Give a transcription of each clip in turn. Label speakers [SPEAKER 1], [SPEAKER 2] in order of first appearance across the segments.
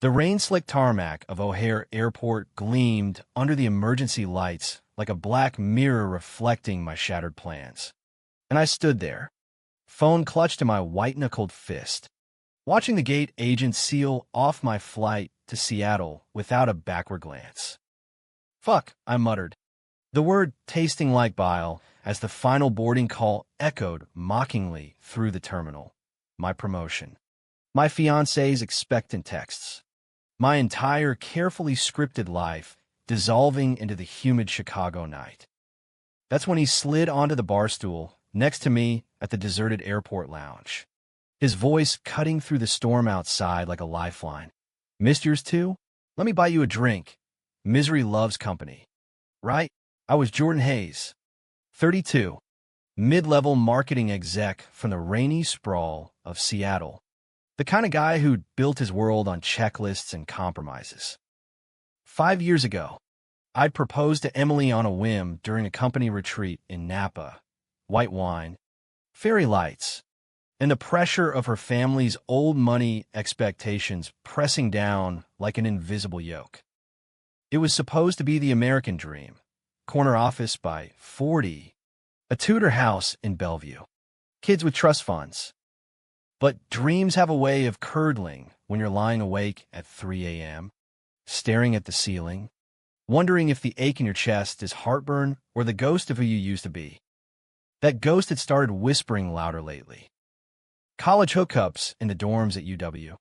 [SPEAKER 1] The rain-slicked tarmac of O'Hare Airport gleamed under the emergency lights like a black mirror reflecting my shattered plans. And I stood there, phone clutched in my white-knuckled fist, watching the gate agent seal off my flight to Seattle without a backward glance. "Fuck," I muttered, the word tasting like bile as the final boarding call echoed mockingly through the terminal. My promotion. My fiancé's expectant texts. My entire carefully scripted life dissolving into the humid Chicago night. That's when he slid onto the bar stool next to me at the deserted airport lounge, his voice cutting through the storm outside like a lifeline. "Missed yours too? Let me buy you a drink. Misery loves company." Right? I was Jordan Hayes, 32, mid-level marketing exec from the rainy sprawl of Seattle. The kind of guy who'd built his world on checklists and compromises. 5 years ago, I'd proposed to Emily on a whim during a company retreat in Napa. White wine, fairy lights, and the pressure of her family's old money expectations pressing down like an invisible yoke. It was supposed to be the American dream. Corner office by 40, a Tudor house in Bellevue, kids with trust funds. But dreams have a way of curdling when you're lying awake at 3 a.m., staring at the ceiling, wondering if the ache in your chest is heartburn or the ghost of who you used to be. That ghost had started whispering louder lately. College hookups in the dorms at UW.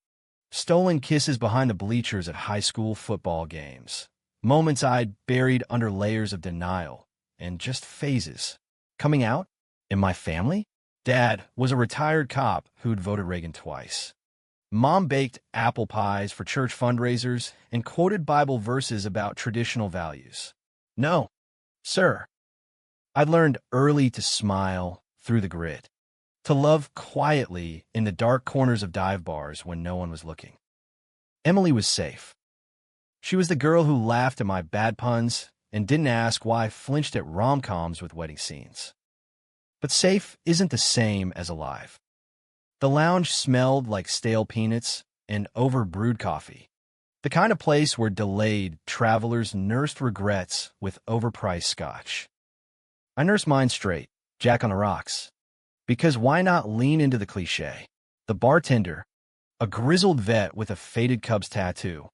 [SPEAKER 1] Stolen kisses behind the bleachers at high school football games. Moments I'd buried under layers of denial and just phases. Coming out? In my family? Dad was a retired cop who'd voted Reagan twice. Mom baked apple pies for church fundraisers and quoted Bible verses about traditional values. No, sir. I'd learned early to smile through the grit, to love quietly in the dark corners of dive bars when no one was looking. Emily was safe. She was the girl who laughed at my bad puns and didn't ask why I flinched at rom-coms with wedding scenes. But safe isn't the same as alive. The lounge smelled like stale peanuts and over-brewed coffee, the kind of place where delayed travelers nursed regrets with overpriced scotch. I nursed mine straight, Jack on the rocks, because why not lean into the cliché? The bartender, a grizzled vet with a faded Cubs tattoo,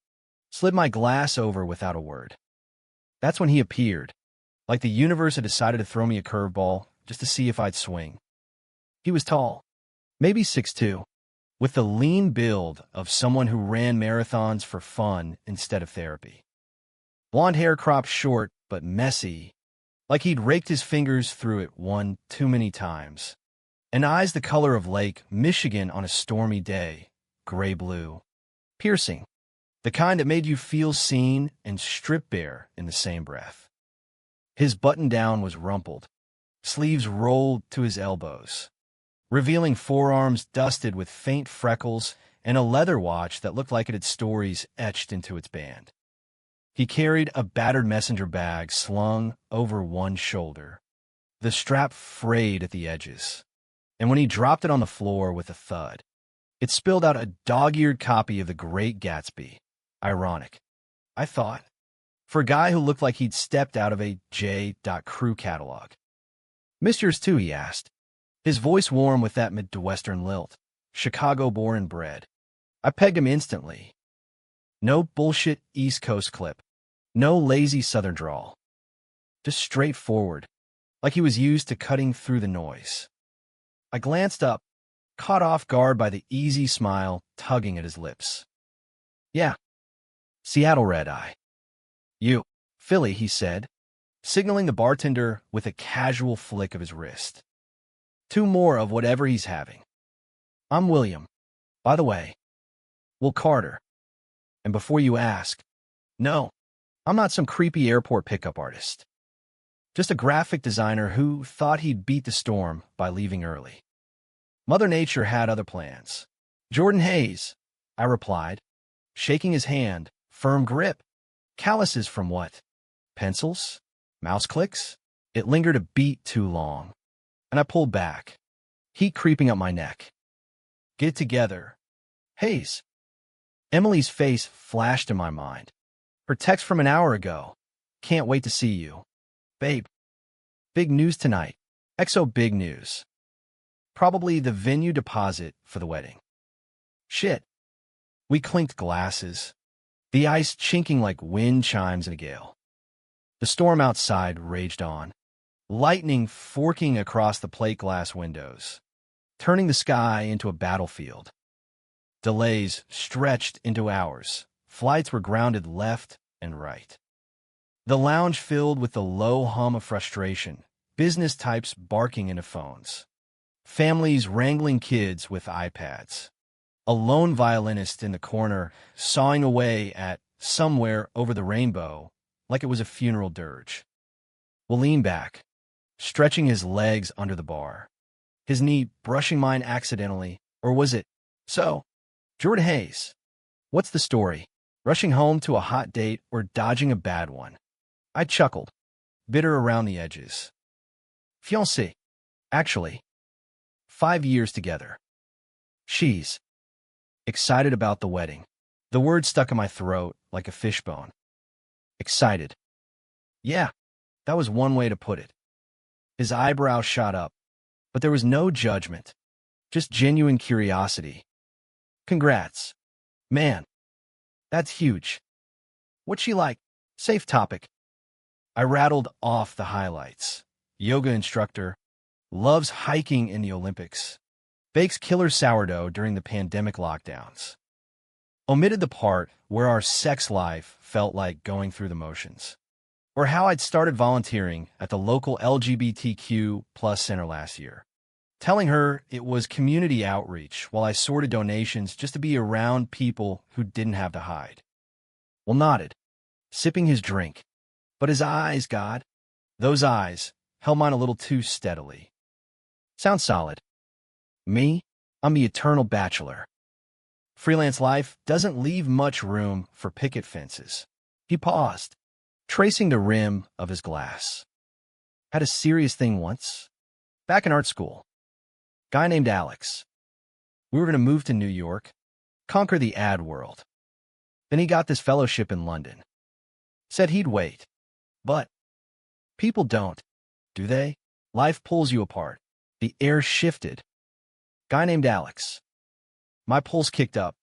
[SPEAKER 1] slid my glass over without a word. That's when he appeared, like the universe had decided to throw me a curveball just to see if I'd swing. He was tall, maybe 6'2", with the lean build of someone who ran marathons for fun instead of therapy. Blonde hair cropped short but messy, like he'd raked his fingers through it one too many times, and eyes the color of Lake Michigan on a stormy day, gray-blue, piercing, the kind that made you feel seen and stripped bare in the same breath. His button-down was rumpled, sleeves rolled to his elbows, revealing forearms dusted with faint freckles and a leather watch that looked like it had stories etched into its band. He carried a battered messenger bag slung over one shoulder, the strap frayed at the edges, and when he dropped it on the floor with a thud, it spilled out a dog-eared copy of The Great Gatsby. Ironic, I thought, for a guy who looked like he'd stepped out of a J.Crew catalog. "Missed yours too?" he asked, his voice warm with that Midwestern lilt, Chicago-born and bred. I pegged him instantly. No bullshit East Coast clip. No lazy Southern drawl. Just straightforward, like he was used to cutting through the noise. I glanced up, caught off guard by the easy smile tugging at his lips. "Yeah. Seattle red-eye." "You, Philly," he said, signaling the bartender with a casual flick of his wrist. "Two more of whatever he's having." "I'm William. By the way, Will Carter. And before you ask, no, I'm not some creepy airport pickup artist. Just a graphic designer who thought he'd beat the storm by leaving early. Mother Nature had other plans." "Jordan Hayes," I replied, shaking his hand, firm grip. Calluses from what? Pencils? Mouse clicks? It lingered a beat too long, and I pulled back, heat creeping up my neck. "Get it together. Hayes." Emily's face flashed in my mind. Her text from an hour ago. Can't wait to see you. Babe, big news tonight. XO big news. Probably the venue deposit for the wedding. Shit. We clinked glasses, the ice chinking like wind chimes in a gale. The storm outside raged on, lightning forking across the plate glass windows, turning the sky into a battlefield. Delays stretched into hours. Flights were grounded left and right. The lounge filled with the low hum of frustration, business types barking into phones, families wrangling kids with iPads, a lone violinist in the corner sawing away at Somewhere Over the Rainbow like it was a funeral dirge. Will leaned back, stretching his legs under the bar, his knee brushing mine accidentally, or was it? So, Jordan Hayes, what's the story? Rushing home to a hot date or dodging a bad one? I chuckled, bitter around the edges. Fiancé. Actually. 5 years together. She's excited about the wedding. The word stuck in my throat like a fishbone. Excited. Yeah, that was one way to put it. His eyebrow shot up, but there was no judgment, just genuine curiosity. Congrats. Man, that's huge. What's she like? Safe topic. I rattled off the highlights. Yoga instructor, loves hiking in the Olympics, bakes killer sourdough during the pandemic lockdowns. Omitted the part where our sex life felt like going through the motions, or how I'd started volunteering at the local LGBTQ plus center last year, telling her it was community outreach while I sorted donations just to be around people who didn't have to hide. Will nodded, sipping his drink, but his eyes, God, those eyes, held mine a little too steadily. Sounds solid. Me? I'm the eternal bachelor. Freelance life doesn't leave much room for picket fences. He paused, tracing the rim of his glass. Had a serious thing once. Back in art school. Guy named Alex. We were going to move to New York, conquer the ad world. Then he got this fellowship in London. Said he'd wait. But people don't, do they? Life pulls you apart. The air shifted. Guy named Alex. My pulse kicked up,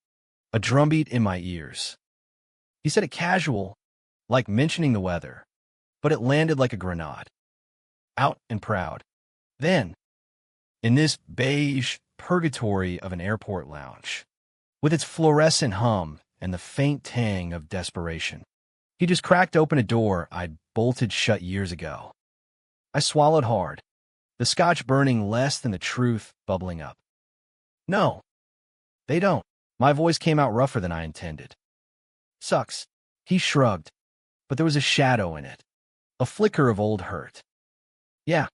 [SPEAKER 1] a drumbeat in my ears. He said it casual, like mentioning the weather, but it landed like a grenade. Out and proud. Then, in this beige purgatory of an airport lounge, with its fluorescent hum and the faint tang of desperation, he just cracked open a door I'd bolted shut years ago. I swallowed hard, the scotch burning less than the truth bubbling up. No, they don't. My voice came out rougher than I intended. Sucks. He shrugged, but there was a shadow in it, a flicker of old hurt. Yeah,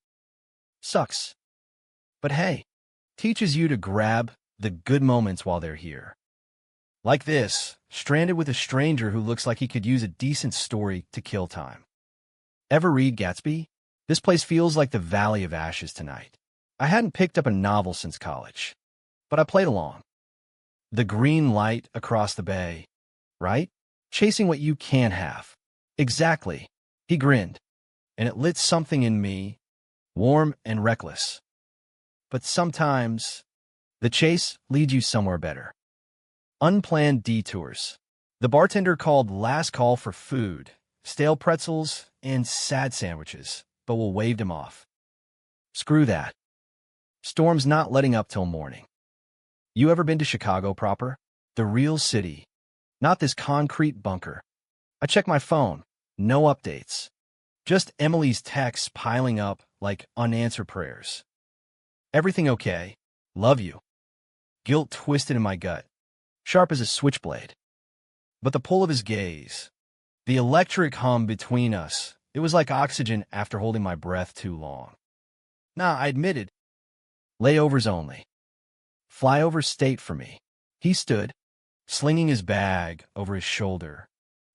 [SPEAKER 1] sucks. But hey, teaches you to grab the good moments while they're here. Like this, stranded with a stranger who looks like he could use a decent story to kill time. Ever read Gatsby? This place feels like the Valley of Ashes tonight. I hadn't picked up a novel since college, but I played along. The green light across the bay, right? Chasing what you can have. Exactly. He grinned, and it lit something in me, warm and reckless. But sometimes, the chase leads you somewhere better. Unplanned detours. The bartender called last call for food, stale pretzels, and sad sandwiches, but we'll waved him off. Screw that. Storm's not letting up till morning. You ever been to Chicago proper? The real city. Not this concrete bunker. I check my phone. No updates. Just Emily's texts piling up like unanswered prayers. Everything okay? Love you. Guilt twisted in my gut, sharp as a switchblade. But the pull of his gaze, the electric hum between us, it was like oxygen after holding my breath too long. Nah, I admitted. Layovers only. Flyover state for me. He stood, slinging his bag over his shoulder,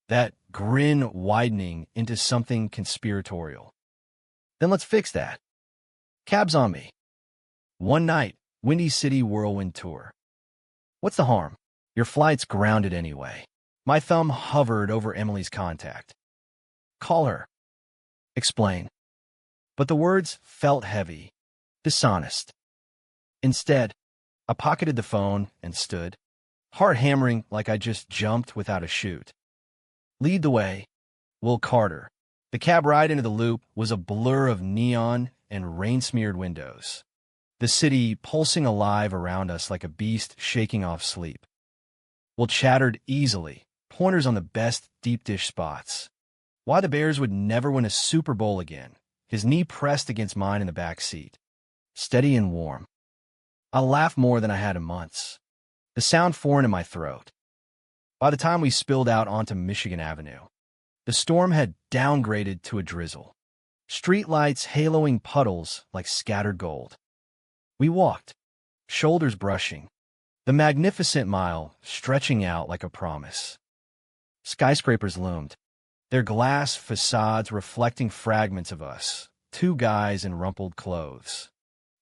[SPEAKER 1] that grin widening into something conspiratorial. Then let's fix that. Cab's on me. One night, Windy City Whirlwind Tour. What's the harm? Your flight's grounded anyway. My thumb hovered over Emily's contact. Call her. Explain. But the words felt heavy, dishonest. Instead, I pocketed the phone and stood, heart hammering like I just jumped without a chute. Lead the way. Will Carter. The cab ride into the loop was a blur of neon and rain-smeared windows, the city pulsing alive around us like a beast shaking off sleep. Will chattered easily, pointers on the best deep dish spots. Why the Bears would never win a Super Bowl again, his knee pressed against mine in the back seat. Steady and warm. I laughed more than I had in months, the sound foreign in my throat. By the time we spilled out onto Michigan Avenue, the storm had downgraded to a drizzle, streetlights haloing puddles like scattered gold. We walked, shoulders brushing, the magnificent mile stretching out like a promise. Skyscrapers loomed, their glass facades reflecting fragments of us, two guys in rumpled clothes,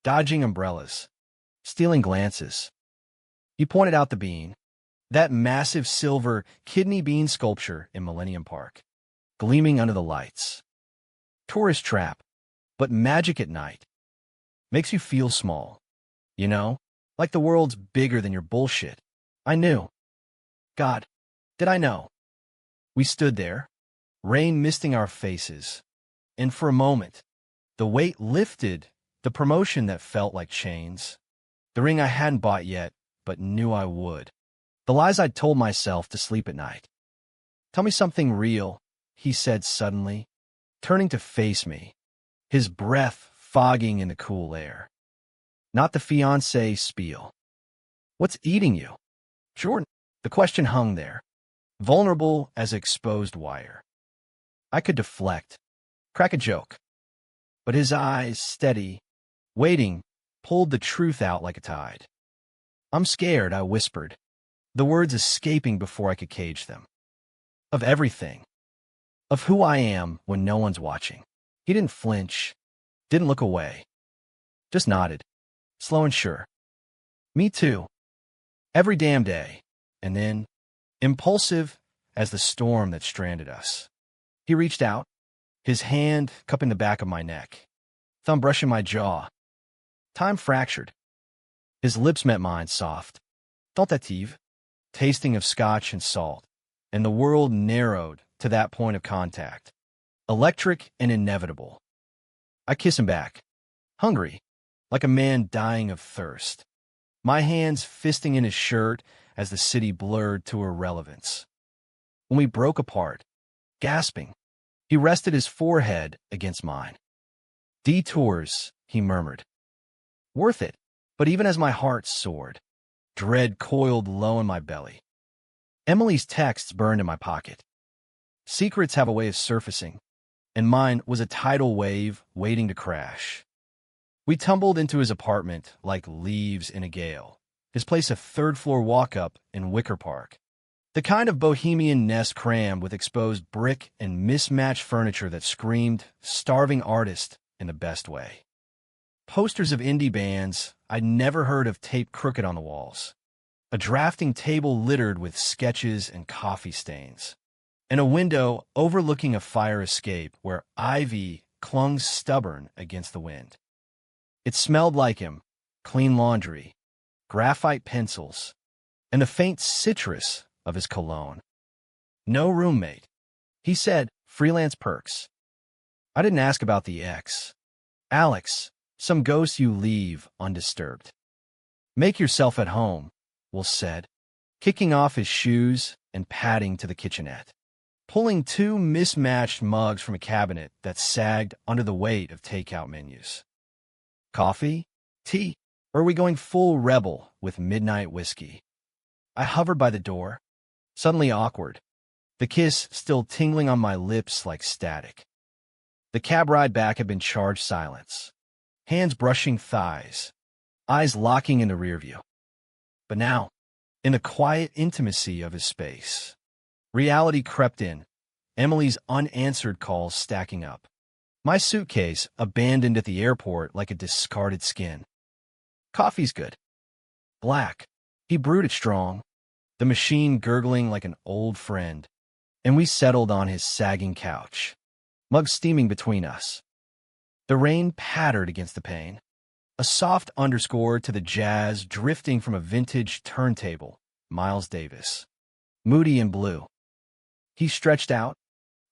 [SPEAKER 1] dodging umbrellas, stealing glances. He pointed out the bean, that massive silver kidney bean sculpture in Millennium Park, gleaming under the lights. Tourist trap, but magic at night. Makes you feel small, you know, like the world's bigger than your bullshit. I knew. God, did I know? We stood there, rain misting our faces, and for a moment, the weight lifted, the promotion that felt like chains, the ring I hadn't bought yet, but knew I would, the lies I'd told myself to sleep at night. Tell me something real, he said suddenly, turning to face me, his breath fogging in the cool air. Not the fiancé spiel. What's eating you? Jordan. The question hung there, vulnerable as exposed wire. I could deflect, crack a joke. But his eyes, steady, waiting, pulled the truth out like a tide. I'm scared, I whispered, the words escaping before I could cage them. Of everything. Of who I am when no one's watching. He didn't flinch, didn't look away. Just nodded, slow and sure. Me too. Every damn day. And then, impulsive as the storm that stranded us. He reached out, his hand cupping the back of my neck, thumb brushing my jaw. Time fractured. His lips met mine soft, tentative, tasting of scotch and salt, and the world narrowed to that point of contact, electric and inevitable. I kiss him back, hungry, like a man dying of thirst, my hands fisting in his shirt as the city blurred to irrelevance. When we broke apart, gasping, he rested his forehead against mine. Detours, he murmured. Worth it, but even as my heart soared, dread coiled low in my belly. Emily's texts burned in my pocket. Secrets have a way of surfacing, and mine was a tidal wave waiting to crash. We tumbled into his apartment like leaves in a gale, his place a third-floor walk-up in Wicker Park. The kind of bohemian nest crammed with exposed brick and mismatched furniture that screamed starving artist in the best way. Posters of indie bands I'd never heard of taped crooked on the walls. A drafting table littered with sketches and coffee stains. And a window overlooking a fire escape where ivy clung stubborn against the wind. It smelled like him, clean laundry, graphite pencils, and the faint citrus of his cologne. No roommate. He said, freelance perks. I didn't ask about the ex. Alex, some ghost you leave undisturbed. Make yourself at home, Will said, kicking off his shoes and padding to the kitchenette, pulling two mismatched mugs from a cabinet that sagged under the weight of takeout menus. Coffee? Tea? Or are we going full rebel with midnight whiskey? I hovered by the door, suddenly awkward, the kiss still tingling on my lips like static. The cab ride back had been charged silence, hands brushing thighs, eyes locking in the rearview. But now, in the quiet intimacy of his space, reality crept in, Emily's unanswered calls stacking up. My suitcase abandoned at the airport like a discarded skin. Coffee's good. Black. He brewed it strong, the machine gurgling like an old friend, and we settled on his sagging couch, mug steaming between us. The rain pattered against the pane, a soft underscore to the jazz drifting from a vintage turntable, Miles Davis, moody and blue. He stretched out,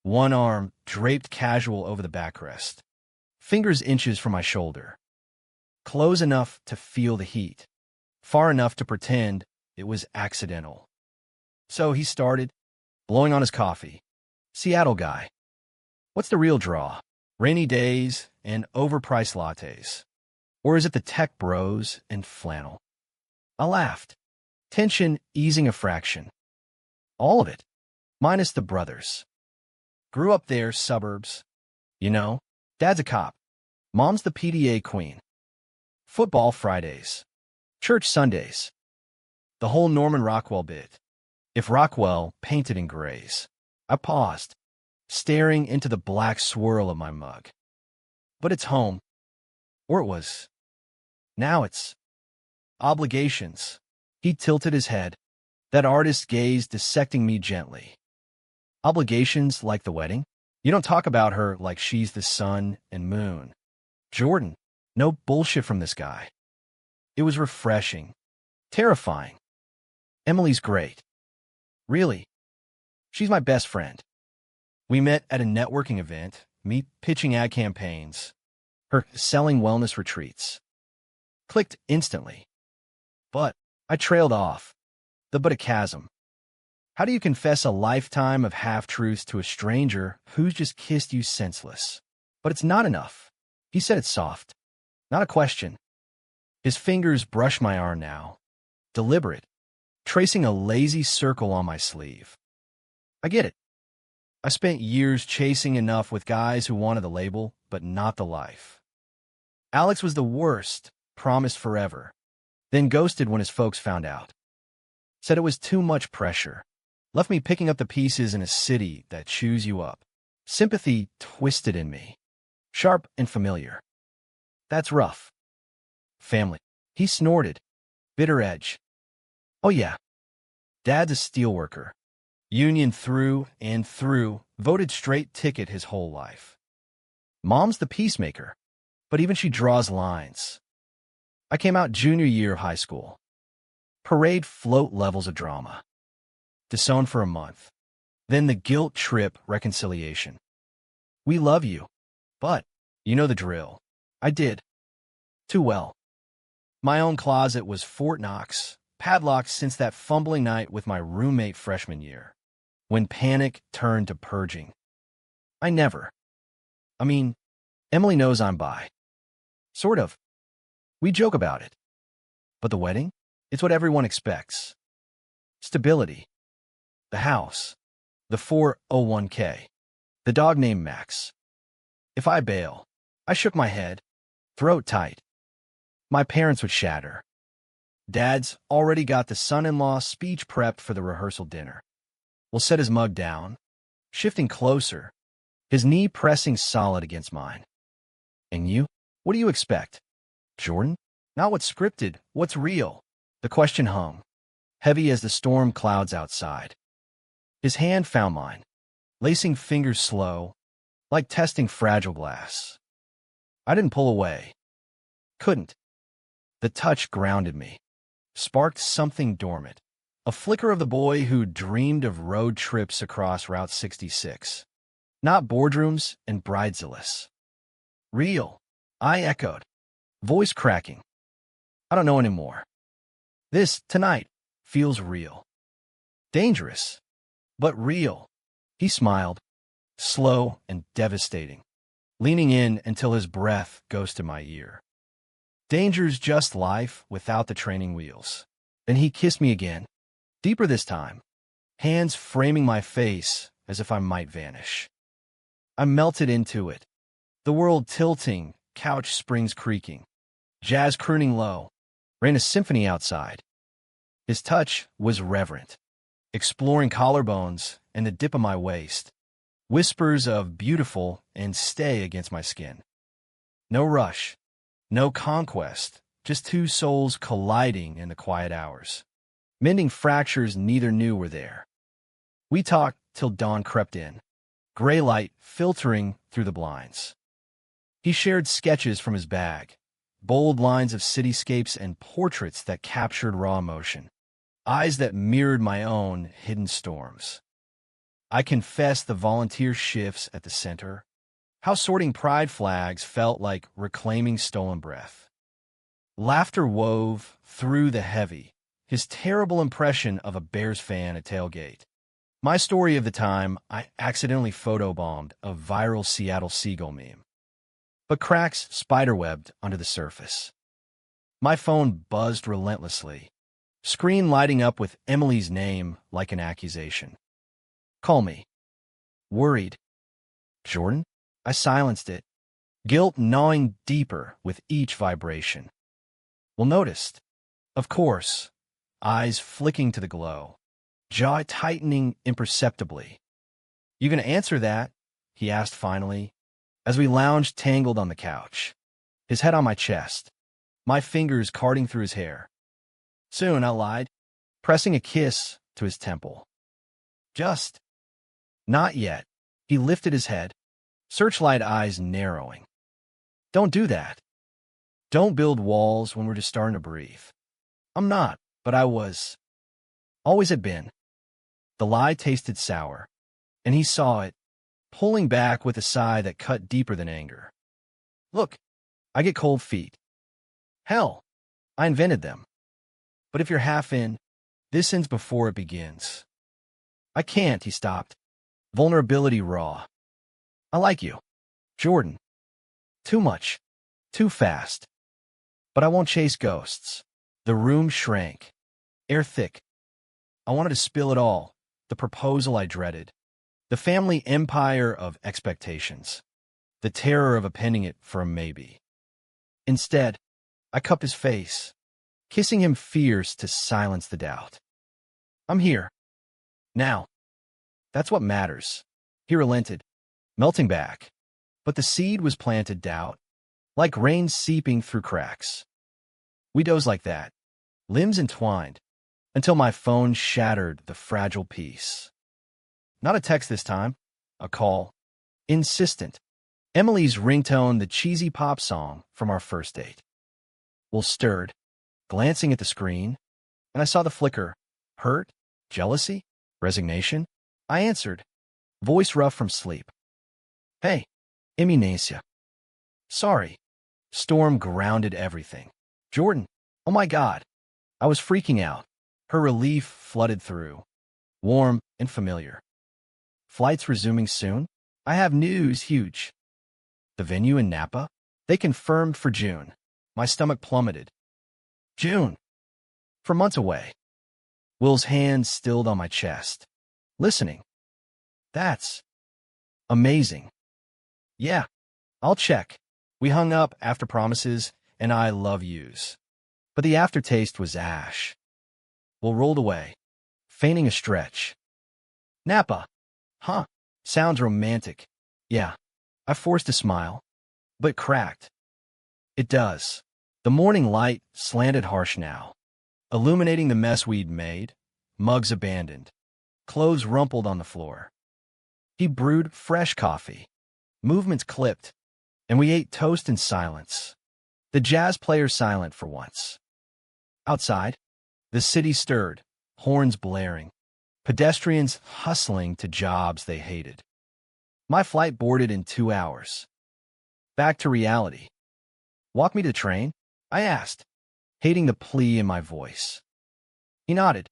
[SPEAKER 1] one arm draped casual over the backrest, fingers inches from my shoulder, close enough to feel the heat, far enough to pretend it was accidental. So he started, blowing on his coffee. Seattle guy. What's the real draw? Rainy days and overpriced lattes? Or is it the tech bros and flannel? I laughed, tension easing a fraction. All of it, minus the brothers. Grew up there, suburbs. You know, dad's a cop. Mom's the PDA queen. Football Fridays. Church Sundays. The whole Norman Rockwell bit. If Rockwell painted in grays. I paused, staring into the black swirl of my mug. But it's home. Or it was. Now it's obligations. He tilted his head, that artist's gaze dissecting me gently. Obligations like the wedding? You don't talk about her like she's the sun and moon. Jordan, no bullshit from this guy. It was refreshing, terrifying. Emily's great. Really. She's my best friend. We met at a networking event, me pitching ad campaigns, her selling wellness retreats. Clicked instantly. But I trailed off. But a chasm. How do you confess a lifetime of half-truths to a stranger who's just kissed you senseless? But it's not enough. He said it soft. Not a question. His fingers brush my arm now. Deliberate. Tracing a lazy circle on my sleeve. I get it. I spent years chasing enough with guys who wanted the label, but not the life. Alex was the worst, promised forever, then ghosted when his folks found out. Said it was too much pressure. Left me picking up the pieces in a city that chews you up. Sympathy twisted in me. Sharp and familiar. That's rough. Family. He snorted. Bitter edge. Oh yeah. Dad's a steelworker. Union through and through, voted straight ticket his whole life. Mom's the peacemaker, but even she draws lines. I came out junior year of high school. Parade float levels of drama. Disowned for a month. Then the guilt trip reconciliation. We love you, but you know the drill. I did. Too well. My own closet was Fort Knox, padlocked since that fumbling night with my roommate freshman year, when panic turned to purging. Emily knows I'm bi. Sort of. We joke about it. But the wedding? It's what everyone expects. Stability. The house. The 401k. The dog named Max. If I bail, I shook my head, throat tight. My parents would shatter. Dad's already got the son-in-law speech prepped for the rehearsal dinner. We'll set his mug down, shifting closer, his knee pressing solid against mine. And you? What do you expect? Jordan? Not what's scripted, what's real? The question hung, heavy as the storm clouds outside. His hand found mine, lacing fingers slow, like testing fragile glass. I didn't pull away. Couldn't. The touch grounded me, sparked something dormant, a flicker of the boy who dreamed of road trips across Route 66. Not boardrooms and bridezillas. Real, I echoed, voice cracking. I don't know anymore. This, tonight, feels real. Dangerous, but real. He smiled, slow and devastating, leaning in until his breath ghosted my ear. Danger's just life without the training wheels. Then he kissed me again, deeper this time, hands framing my face as if I might vanish. I melted into it, the world tilting, couch springs creaking, jazz crooning low, ran a symphony outside. His touch was reverent, exploring collarbones and the dip of my waist, whispers of beautiful and stay against my skin. No rush, no conquest, just two souls colliding in the quiet hours. mending fractures neither knew were there. We talked till dawn crept in, gray light filtering through the blinds. He shared sketches from his bag, bold lines of cityscapes and portraits that captured raw emotion, eyes that mirrored my own hidden storms. I confessed the volunteer shifts at the center, how sorting pride flags felt like reclaiming stolen breath. Laughter wove through the heavy, his terrible impression of a Bears fan at tailgate. My story of the time I accidentally photobombed a viral Seattle Seagull meme. But cracks spiderwebbed under the surface. My phone buzzed relentlessly, screen lighting up with Emily's name like an accusation. Call me. Worried. Jordan? I silenced it, guilt gnawing deeper with each vibration. Well, noticed. Of course, eyes flicking to the glow, jaw tightening imperceptibly. You gonna answer that? He asked finally, as we lounged tangled on the couch, his head on my chest, my fingers carting through his hair. Soon, I lied, pressing a kiss to his temple. Just. Not yet. He lifted his head, searchlight eyes narrowing. Don't do that. Don't build walls when we're just starting to breathe. I'm not, but I was. Always had been. The lie tasted sour, and he saw it, pulling back with a sigh that cut deeper than anger. Look, I get cold feet. Hell, I invented them. But if you're half in, this ends before it begins. I can't, he stopped. Vulnerability raw. I like you, Jordan. Too much. Too fast. But I won't chase ghosts. The room shrank. Air thick. I wanted to spill it all. The proposal I dreaded. The family empire of expectations. The terror of appending it for a maybe. Instead, I cupped his face, kissing him fierce to silence the doubt. I'm here. Now. That's what matters. He relented, melting back. But the seed was planted doubt, like rain seeping through cracks. We dozed like that, limbs entwined, until my phone shattered the fragile peace. Not a text this time, a call. Insistent. Emily's ringtone, the cheesy pop song from our first date. Will stirred, glancing at the screen, and I saw the flicker. Hurt? Jealousy? Resignation? I answered, voice rough from sleep. Hey, Eminesia. Sorry. Storm grounded everything. Jordan, oh my God. I was freaking out. Her relief flooded through, warm and familiar. Flights resuming soon? I have news huge. The venue in Napa? They confirmed for June. My stomach plummeted. June. For months away. Will's hand stilled on my chest. Listening. That's amazing. Yeah, I'll check. We hung up after promises and I love yous. But the aftertaste was ash. Will rolled away, feigning a stretch. Napa. Huh. Sounds romantic. Yeah. I forced a smile, but cracked. It does. The morning light slanted harsh now, illuminating the mess we'd made, mugs abandoned, clothes rumpled on the floor. He brewed fresh coffee, movements clipped, and we ate toast in silence, the jazz player silent for once. Outside, the city stirred, horns blaring, pedestrians hustling to jobs they hated. My flight boarded in 2 hours. Back to reality. Walk me to the train? I asked, hating the plea in my voice. He nodded,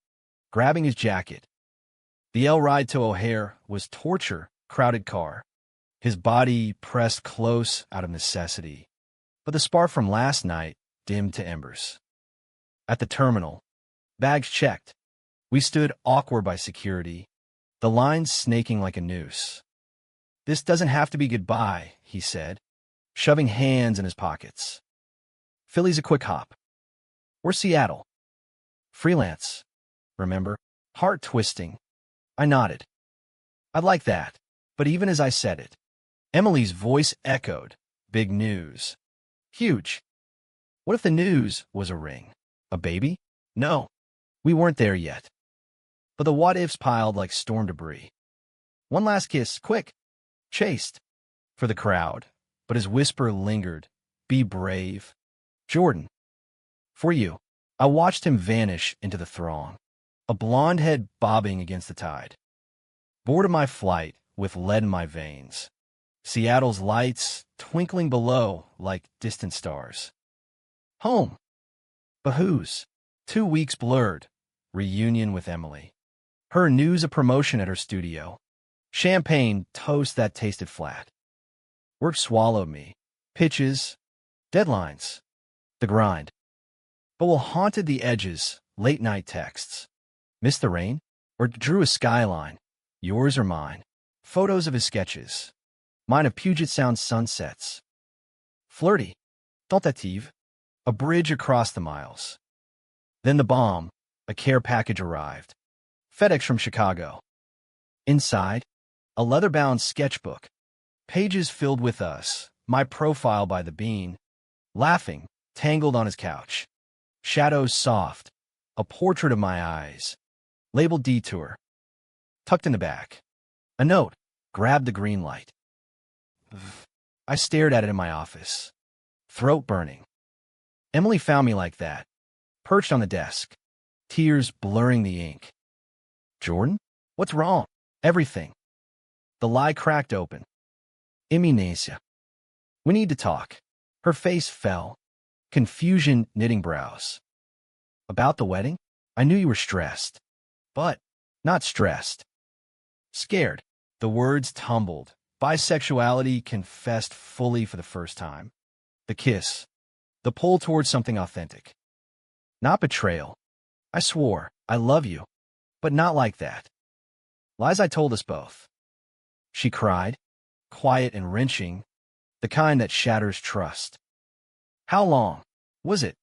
[SPEAKER 1] grabbing his jacket. The L ride to O'Hare was torture, crowded car. His body pressed close out of necessity, but the spark from last night dimmed to embers. At the terminal, bags checked. We stood awkward by security, the lines snaking like a noose. This doesn't have to be goodbye, he said, shoving hands in his pockets. Philly's a quick hop. Or Seattle. Freelance. Remember? Heart twisting. I nodded. I'd like that. But even as I said it, Emily's voice echoed. Big news. Huge. What if the news was a ring? A baby? No. We weren't there yet, but the what-ifs piled like storm debris. One last kiss, quick, chased, for the crowd, but his whisper lingered. Be brave. Jordan. For you. I watched him vanish into the throng, a blonde head bobbing against the tide. Bored of my flight, with lead in my veins. Seattle's lights twinkling below like distant stars. Home. But whose? 2 weeks blurred. Reunion with Emily. Her news of promotion at her studio. Champagne toast that tasted flat. Work swallowed me. Pitches. Deadlines. The grind. But what haunted the edges, late-night texts. Missed the rain? Or drew a skyline? Yours or mine? Photos of his sketches. Mine of Puget Sound sunsets. Flirty. Tentative. A bridge across the miles. Then the bomb. A care package arrived. FedEx from Chicago. Inside, a leather-bound sketchbook. Pages filled with us. My profile by the bean. Laughing, tangled on his couch. Shadows soft. A portrait of my eyes. Labeled Detour. Tucked in the back. A note. Grabbed the green light. I stared at it in my office. Throat burning. Emily found me like that. Perched on the desk. Tears blurring the ink. Jordan? What's wrong? Everything. The lie cracked open. Immunasia. We need to talk. Her face fell. Confusion knitting brows. About the wedding? I knew you were stressed. But not stressed. Scared. The words tumbled. Bisexuality confessed fully for the first time. The kiss. The pull towards something authentic. Not betrayal. I swore, I love you. But not like that. Lies I told us both. She cried, quiet and wrenching, the kind that shatters trust. How long? Was it?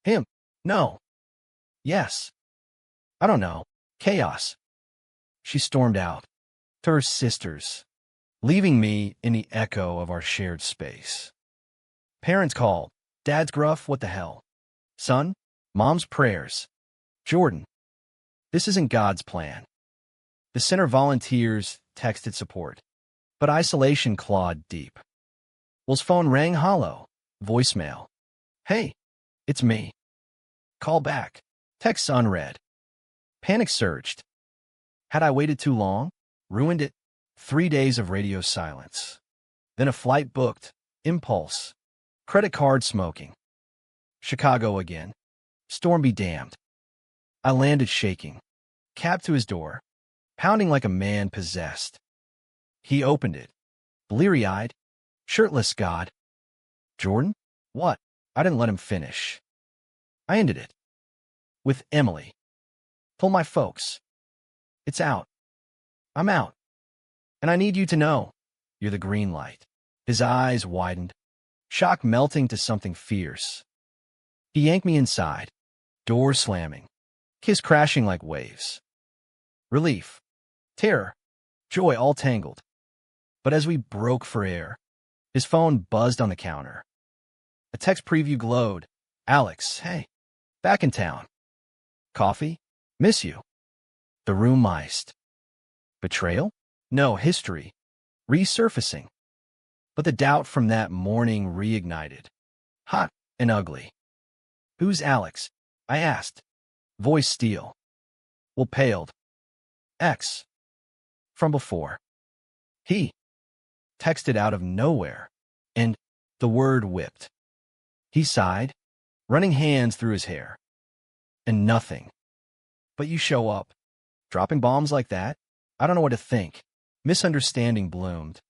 [SPEAKER 1] Him? No. Yes. I don't know. Chaos. She stormed out, to her sisters, leaving me in the echo of our shared space. Parents called. Dad's gruff, what the hell? Son? Mom's prayers. Jordan. This isn't God's plan. The center volunteers texted support, but isolation clawed deep. Will's phone rang hollow. Voicemail. Hey, it's me. Call back. Text unread. Panic surged. Had I waited too long? Ruined it. 3 days of radio silence. Then a flight booked. Impulse. Credit card smoking. Chicago again. Storm be damned. I landed shaking. Cab to his door. Pounding like a man possessed. He opened it. Bleary-eyed. Shirtless God. Jordan? What? I didn't let him finish. I ended it. With Emily. Told my folks. It's out. I'm out. And I need you to know. You're the green light. His eyes widened. Shock melting to something fierce. He yanked me inside. Door slamming. Kiss crashing like waves. Relief. Terror. Joy all tangled. But as we broke for air, his phone buzzed on the counter. A text preview glowed. Alex, hey. Back in town. Coffee? Miss you. The room iced. Betrayal? No, history. Resurfacing. But the doubt from that morning reignited. Hot and ugly. Who's Alex? I asked. Voice steel. Well, paled. X. From before. He. Texted out of nowhere. And the word whipped. He sighed, running hands through his hair. And nothing. But you show up. Dropping bombs like that? I don't know what to think. Misunderstanding bloomed.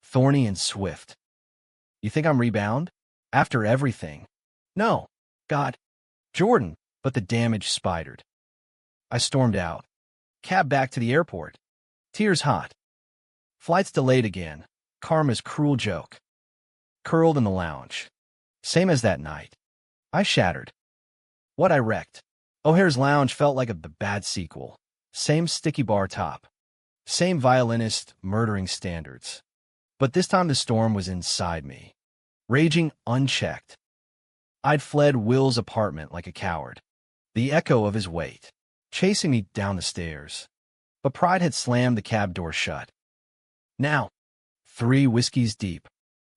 [SPEAKER 1] Thorny and swift. You think I'm rebound? After everything? No. God. Jordan. But the damage spidered. I stormed out. Cab back to the airport. Tears hot. Flights delayed again. Karma's cruel joke. Curled in the lounge. Same as that night. I shattered. What I wrecked. O'Hare's lounge felt like a bad sequel. Same sticky bar top. Same violinist murdering standards. But this time the storm was inside me. Raging unchecked. I'd fled Will's apartment like a coward. the echo of his weight, chasing me down the stairs. But pride had slammed the cab door shut. Now, 3 whiskeys deep,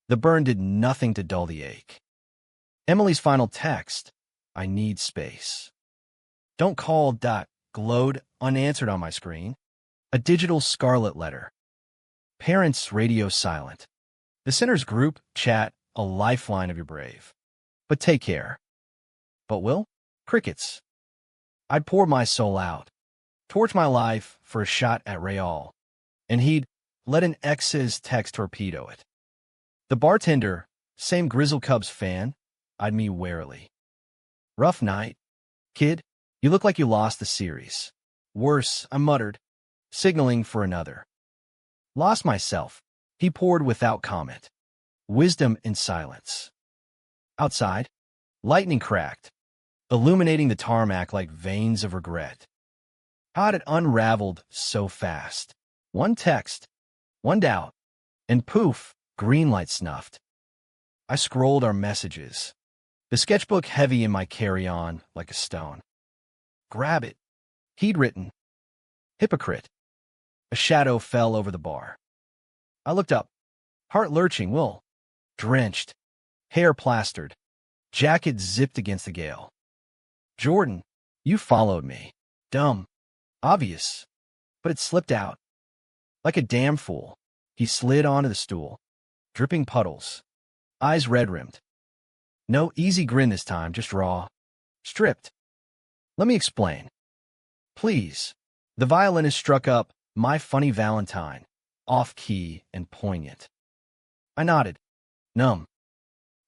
[SPEAKER 1] the burn did nothing to dull the ache. Emily's final text, "I need space." "Don't call," glowed unanswered on my screen. A digital scarlet letter. Parents radio silent. The center's group chat, a lifeline of your brave. But take care. But Will? Crickets. I'd pour my soul out, torch my life for a shot at Real, and he'd let an ex's text torpedo it. The bartender, same Grizzle Cubs fan, eyed me warily. "Rough night. Kid, you look like you lost the series." "Worse," I muttered, signaling for another. "Lost myself," he poured without comment. Wisdom in silence. Outside, lightning cracked, illuminating the tarmac like veins of regret. How had it unraveled so fast? One text, one doubt, and poof, green light snuffed. I scrolled our messages, the sketchbook heavy in my carry-on like a stone. "Grab it," he'd written. "Hypocrite." A shadow fell over the bar. I looked up, heart lurching. Will, drenched, hair plastered, jacket zipped against the gale. "Jordan, you followed me." Dumb, obvious, but it slipped out. Like a damn fool, he slid onto the stool, dripping puddles, eyes red-rimmed. No easy grin this time, just raw, stripped. "Let me explain." "Please." The violinist struck up My Funny Valentine, off-key and poignant. I nodded, numb.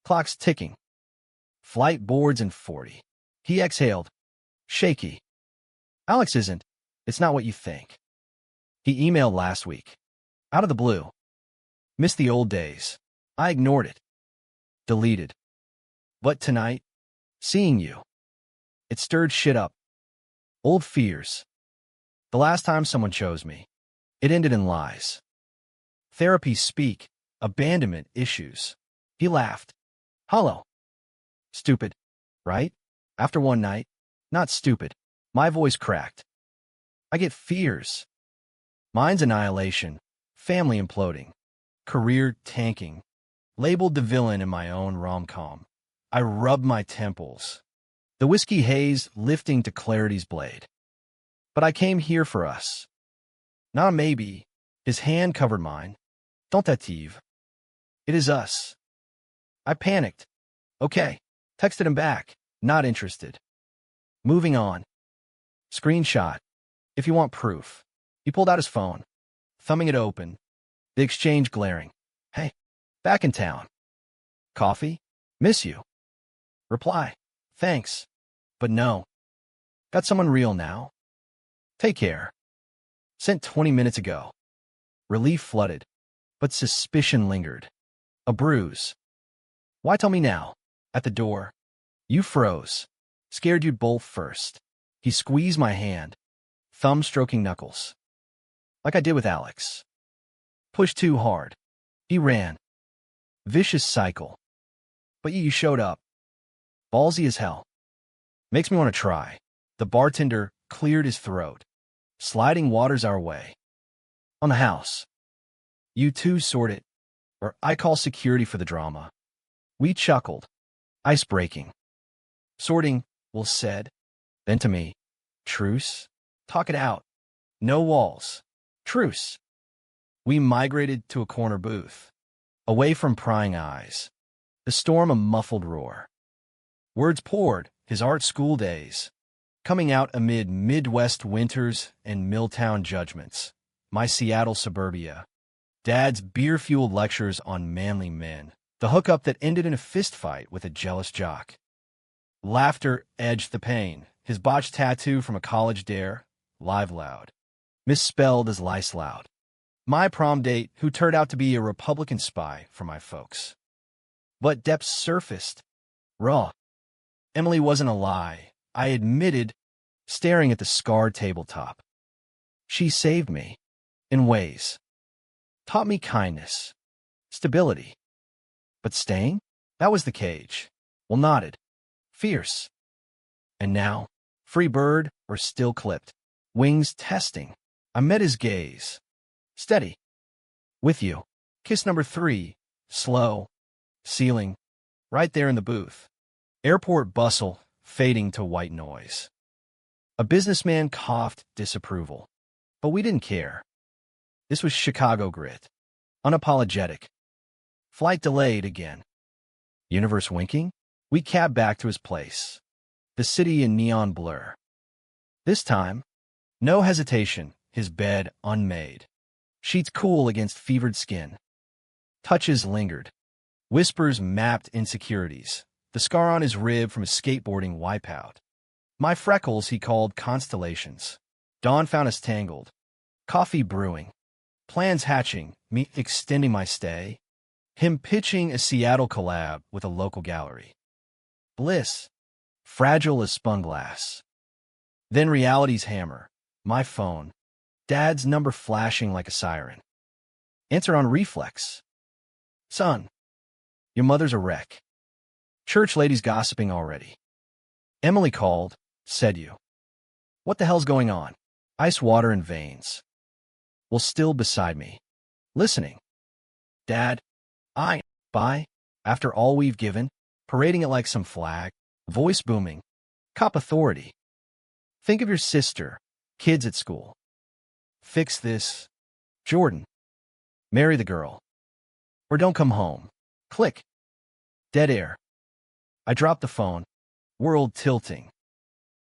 [SPEAKER 1] Clock's ticking. Flight boards in 40. He exhaled, shaky. "Alex isn't. It's not what you think." He emailed last week. Out of the blue. Missed the old days. I ignored it. Deleted. But tonight, seeing you, it stirred shit up. Old fears. The last time someone chose me, it ended in lies. Therapy speak, abandonment issues. He laughed. Hollow. Stupid, right? After one night, not stupid. My voice cracked. I get fears. Mine's annihilation, family imploding, career tanking, labeled the villain in my own rom-com. I rubbed my temples, the whiskey haze lifting to clarity's blade. But I came here for us. Not a maybe. His hand covered mine. Tentative. It is us. I panicked. Okay. Texted him back. Not interested. Moving on. Screenshot. If you want proof. He pulled out his phone, thumbing it open. The exchange glaring. Hey, back in town. Coffee? Miss you. Reply. Thanks. But no. Got someone real now. Take care. Sent 20 minutes ago. Relief flooded, but suspicion lingered. A bruise. Why tell me now? At the door. You froze. Scared you'd bolt first. He squeezed my hand, thumb stroking knuckles. Like I did with Alex. Pushed too hard. He ran. Vicious cycle. But you showed up. Ballsy as hell. Makes me want to try. The bartender cleared his throat. Sliding waters our way. On the house. You two sort it. Or I call security for the drama. We chuckled. Ice breaking. Sorting, Will said. Then to me. Truce. Talk it out. No walls. Truce. We migrated to a corner booth. Away from prying eyes. The storm a muffled roar. Words poured, his art school days. Coming out amid Midwest winters and Milltown judgments. My Seattle suburbia. Dad's beer-fueled lectures on manly men. The hookup that ended in a fistfight with a jealous jock. Laughter edged the pain. His botched tattoo from a college dare. Live loud. Misspelled as lice loud. My prom date, who turned out to be a Republican spy for my folks. But depths surfaced. Raw. Emily wasn't a lie. I admitted, staring at the scarred tabletop. She saved me. In ways. Taught me kindness. Stability. But staying? That was the cage. Will nodded. Fierce. And now, Free bird or still clipped? Wings testing. I met his gaze. Steady. With you. Kiss number 3. Slow. Ceiling. Right there in the booth. Airport bustle, fading to white noise. A businessman coughed disapproval. But we didn't care. This was Chicago grit. Unapologetic. Flight delayed again. Universe winking? We cabbed back to his place. The city in neon blur. This time, no hesitation, his bed unmade. Sheets cool against fevered skin. Touches lingered. Whispers mapped insecurities. The scar on his rib from a skateboarding wipeout. My freckles he called constellations. Dawn found us tangled. Coffee brewing. Plans hatching, me extending my stay. Him pitching a Seattle collab with a local gallery. Bliss. Fragile as spun glass. Then reality's hammer. My phone. Dad's number flashing like a siren. Answer on reflex. Son. Your mother's a wreck. Church ladies gossiping already. Emily called, said you. What the hell's going on? Ice water in veins. Well, still beside me. Listening. Dad. Bye. After all we've given, parading it like some flag, voice booming. Cop authority. Think of your sister, kids at school. Fix this. Jordan. Marry the girl. Or don't come home. Click. Dead air. I dropped the phone. World tilting.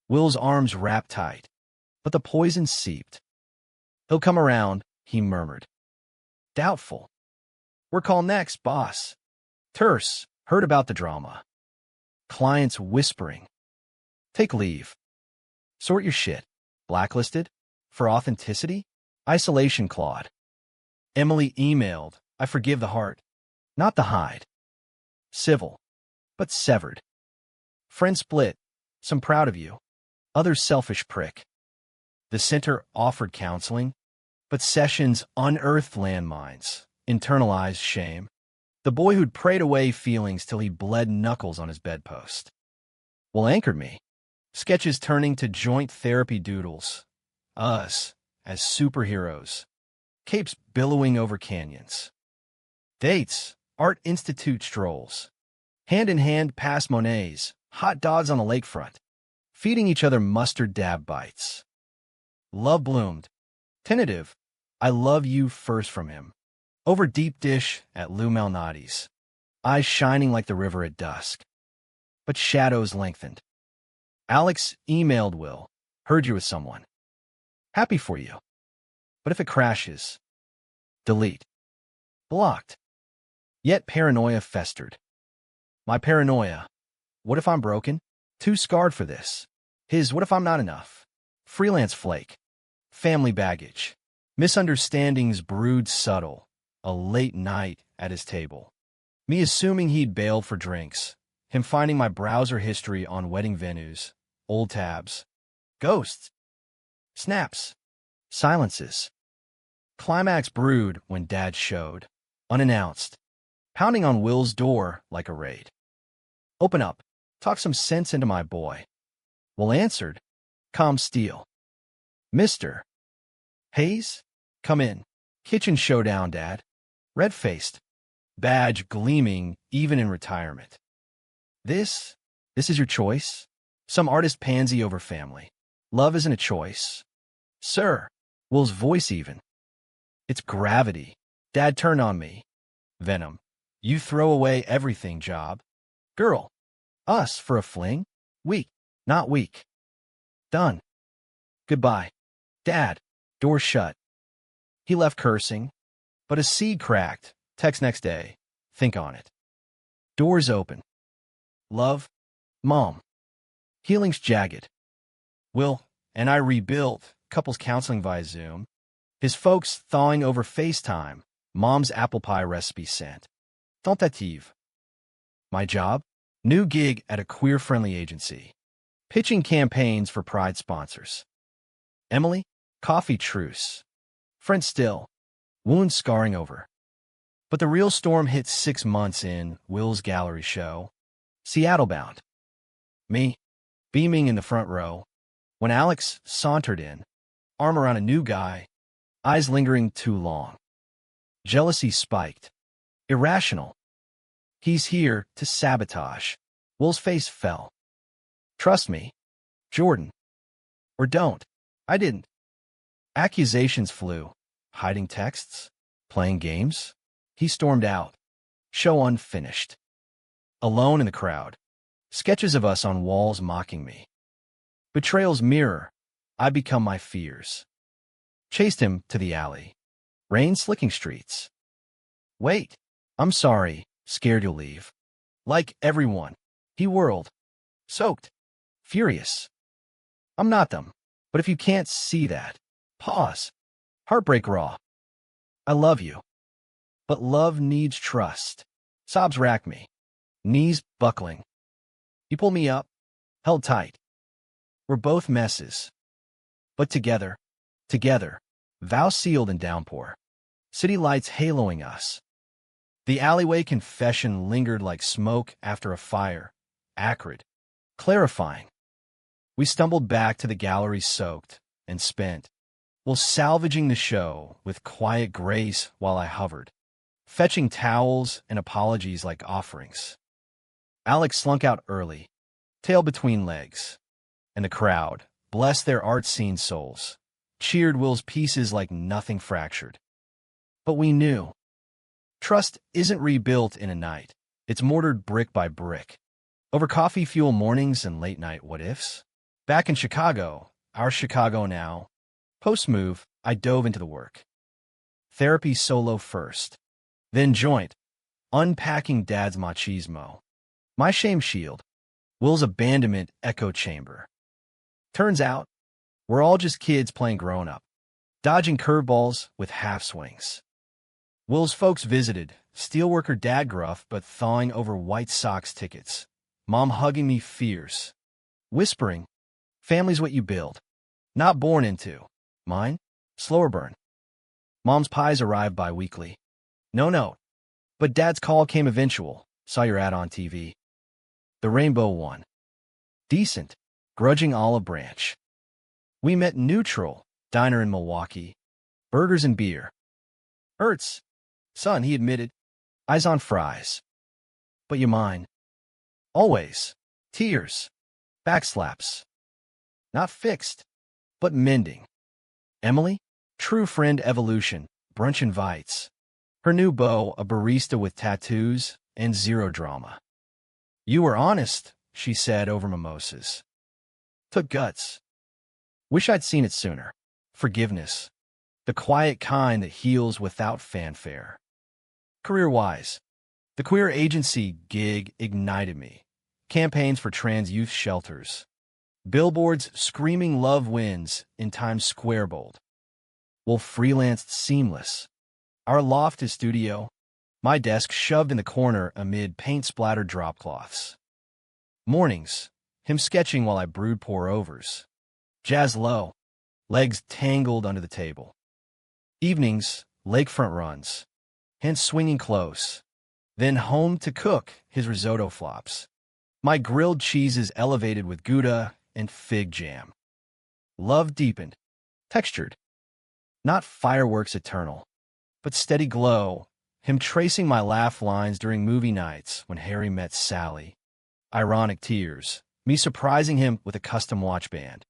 [SPEAKER 1] Will's arms wrapped tight. But the poison seeped. He'll come around, he murmured. Doubtful. We're call next, boss. Terse. Heard about the drama. Clients whispering. Take leave. Sort your shit. Blacklisted? For authenticity? Isolation clawed. Emily emailed. I forgive the heart. Not the hide. Civil. But severed. Friend split. Some proud of you. Others selfish prick. The center offered counseling, but sessions unearthed landmines, internalized shame. The boy who'd prayed away feelings till he bled knuckles on his bedpost. Well, anchored me. Sketches turning to joint therapy doodles. Us, as superheroes. Capes billowing over canyons. Dates, Art Institute strolls. Hand in hand past Monet's, hot dogs on the lakefront. Feeding each other mustard dab bites. Love bloomed. Tentative, I love you first from him. Over deep dish at Lou Malnati's. Eyes shining like the river at dusk. But shadows lengthened. Alex emailed Will. Heard you with someone. Happy for you. But if it crashes, delete. Blocked. Yet paranoia festered. My paranoia. What if I'm broken? Too scarred for this. His what if I'm not enough? Freelance flake. Family baggage. Misunderstandings brewed subtle. A late night at his table. Me assuming he'd bailed for drinks. Him finding my browser history on wedding venues. Old tabs. Ghosts. Snaps. Silences. Climax brewed when Dad showed. Unannounced. Pounding on Will's door like a raid. Open up. Talk some sense into my boy. Will answered. Calm steel. Mister. Hayes? Come in. Kitchen showdown, Dad. Red-faced. Badge gleaming even in retirement. This is your choice? Some artist pansy over family. Love isn't a choice. Sir. Will's voice even. It's gravity. Dad turned on me. Venom. You throw away everything, job. Girl. Us for a fling? Weak. Not weak. Done. Goodbye. Dad. Door shut. He left cursing. But a seed cracked. Text next day. Think on it. Doors open. Love. Mom. Healing's jagged. Will and I rebuilt. Couples counseling via Zoom. His folks thawing over FaceTime. Mom's apple pie recipe sent. Tentative. My job? New gig at a queer-friendly agency. Pitching campaigns for Pride sponsors. Emily? Coffee truce. Friend still. Wounds scarring over. But the real storm hit 6 months in. Will's gallery show. Seattle bound. Me? Beaming in the front row. When Alex sauntered in, arm around a new guy, eyes lingering too long. Jealousy spiked. Irrational. He's here to sabotage. Will's face fell. Trust me, Jordan. Or don't. I didn't. Accusations flew. Hiding texts? Playing games? He stormed out. Show unfinished. Alone in the crowd. Sketches of us on walls mocking me. Betrayal's mirror. I become my fears. Chased him to the alley. Rain slicking streets. Wait. I'm sorry. Scared you'll leave. Like everyone. He whirled. Soaked. Furious. I'm not them. But if you can't see that, pause. Heartbreak raw. I love you. But love needs trust. Sobs rack me. Knees buckling. You pull me up. Held tight. We're both messes. But together. Vow sealed in downpour. City lights haloing us. The alleyway confession lingered like smoke after a fire. Acrid. Clarifying. We stumbled back to the gallery soaked and spent, while salvaging the show with quiet grace while I hovered, fetching towels and apologies like offerings. Alex slunk out early, tail between legs, and the crowd, bless their art-scene souls, cheered Will's pieces like nothing fractured. But we knew. Trust isn't rebuilt in a night. It's mortared brick by brick. Over coffee fuel mornings and late-night what-ifs. Back in Chicago, our Chicago now. Post-move, I dove into the work. Therapy solo first. Then joint. Unpacking dad's machismo. My shame shield. Will's abandonment echo chamber. Turns out, we're all just kids playing grown-up. Dodging curveballs with half-swings. Will's folks visited, steelworker dad gruff but thawing over White Sox tickets. Mom hugging me fierce. Whispering, family's what you build. Not born into. Mine? Slower burn. Mom's pies arrived bi-weekly. No note. But dad's call came eventual. Saw your ad on TV. The rainbow one. Decent. Grudging olive branch. We met neutral. Diner in Milwaukee. Burgers and beer. Hurts. Son, he admitted. Eyes on fries. But you mine. Always. Tears. Backslaps. Not fixed, but mending. Emily? True friend evolution. Brunch invites. Her new beau, a barista with tattoos and zero drama. You were honest, she said over mimosas. Took guts. Wish I'd seen it sooner. Forgiveness. The quiet kind that heals without fanfare. Career-wise, the queer agency gig ignited me. Campaigns for trans youth shelters. Billboards screaming love wins in Times Square bold. Wolf freelanced seamless. Our loft is studio. My desk shoved in the corner amid paint-splattered dropcloths. Mornings, him sketching while I brewed pour-overs. Jazz low, legs tangled under the table. Evenings, lakefront runs, hands swinging close. Then home to cook his risotto flops. My grilled cheeses elevated with Gouda and fig jam. Love deepened, textured. Not fireworks eternal, but steady glow, him tracing my laugh lines during movie nights when Harry met Sally. Ironic tears, me surprising him with a custom watch band.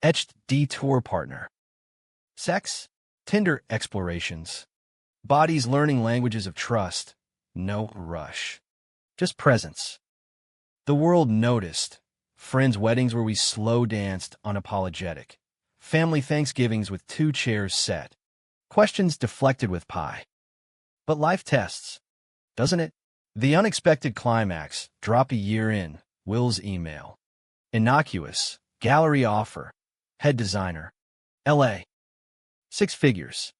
[SPEAKER 1] Etched detour partner. Sex, Tinder explorations. Bodies learning languages of trust. No rush. Just presence. The world noticed. Friends' weddings where we slow danced unapologetic. Family Thanksgivings with 2 chairs set. Questions deflected with pie. But life tests, doesn't it? The unexpected climax, drop a year in, Will's email. Innocuous, gallery offer, head designer, LA. 6 figures.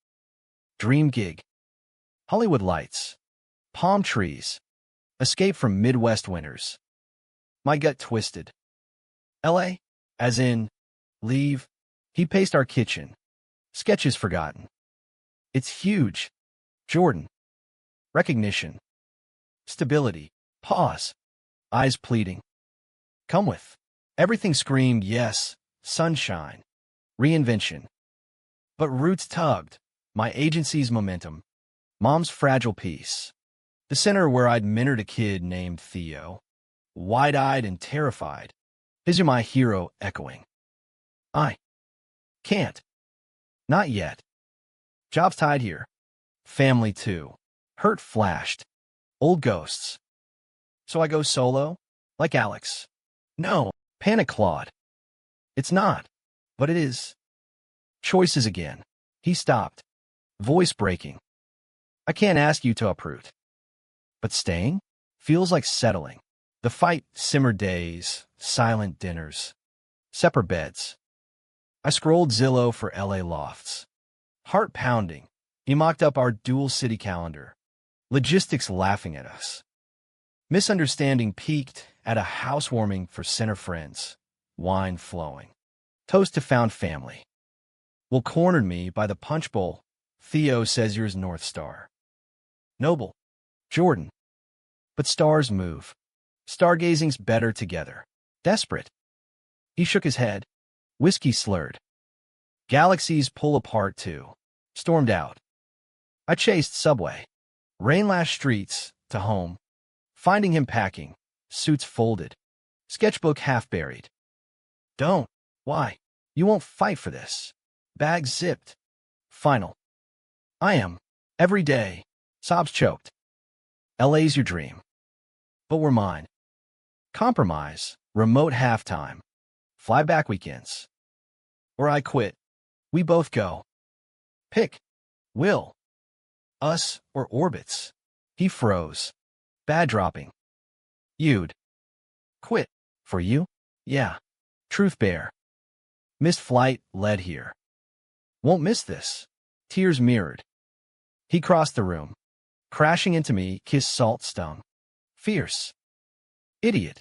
[SPEAKER 1] Dream gig. Hollywood lights. Palm trees. Escape from Midwest winters. My gut twisted. LA? As in, leave? He paced our kitchen. Sketches forgotten. It's huge. Jordan. Recognition. Stability. Pause. Eyes pleading. Come with. Everything screamed yes, sunshine, reinvention. But roots tugged, my agency's momentum, mom's fragile peace. The center where I'd mentored a kid named Theo, wide-eyed and terrified. Is my hero echoing? I can't. Not yet. Job's tied here. Family too. Hurt flashed. Old ghosts. So I go solo? Like Alex. No. Panic clawed. It's not. But it is. Choices again. He stopped. Voice breaking. I can't ask you to uproot. But staying? Feels like settling. The fight simmered days, silent dinners, separate beds. I scrolled Zillow for LA lofts. Heart pounding. He mocked up our dual city calendar. Logistics laughing at us. Misunderstanding peaked at a housewarming for center friends. Wine flowing. Toast to found family. Will cornered me by the punch bowl. Theo says yours North Star. Noble. Jordan. But stars move. Stargazing's better together. Desperate. He shook his head. Whiskey slurred. Galaxies pull apart too. Stormed out. I chased subway. Rain-lashed streets to home. Finding him packing. Suits folded. Sketchbook half buried. Don't. Why? You won't fight for this. Bag zipped. Final. I am. Every day. Sobs choked. LA's your dream. But we're mine. Compromise. Remote halftime. Flyback weekends. Or I quit. We both go. Pick. Will. Us or orbits. He froze. Bad dropping. You'd. Quit. For you? Yeah. Truth bear. Missed flight led here. Won't miss this. Tears mirrored. He crossed the room. Crashing into me, kiss salt stung. Fierce. Idiot.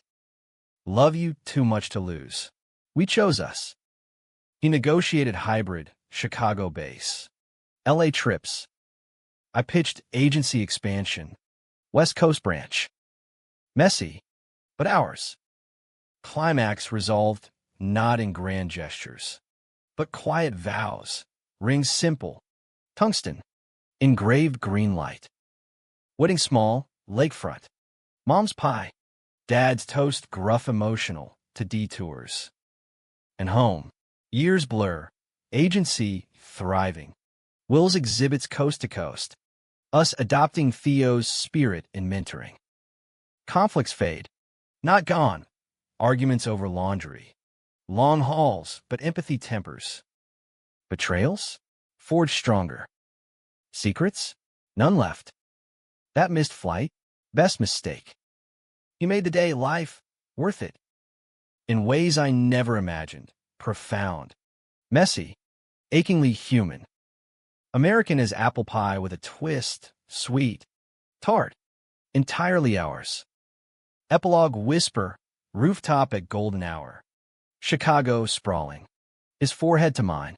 [SPEAKER 1] Love you too much to lose. We chose us. He negotiated hybrid, Chicago base. LA trips. I pitched agency expansion. West Coast branch. Messy, but ours. Climax resolved not in grand gestures, but quiet vows. Rings simple. Tungsten. Engraved green light. Wedding small, lakefront. Mom's pie. Dad's toast gruff emotional to detours. And home. Years blur. Agency thriving. Will's exhibits coast to coast. Us adopting Theo's spirit in mentoring. Conflicts fade. Not gone. Arguments over laundry. Long hauls, but empathy tempers. Betrayals? Forged stronger. Secrets? None left. That missed flight? Best mistake. He made the day life worth it. In ways I never imagined. Profound. Messy. Achingly human. American as apple pie with a twist. Sweet. Tart. Entirely ours. Epilogue whisper. Rooftop at golden hour. Chicago sprawling. His forehead to mine.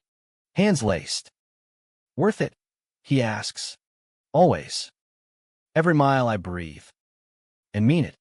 [SPEAKER 1] Hands laced. Worth it? He asks. Always. Every mile I breathe. And mean it.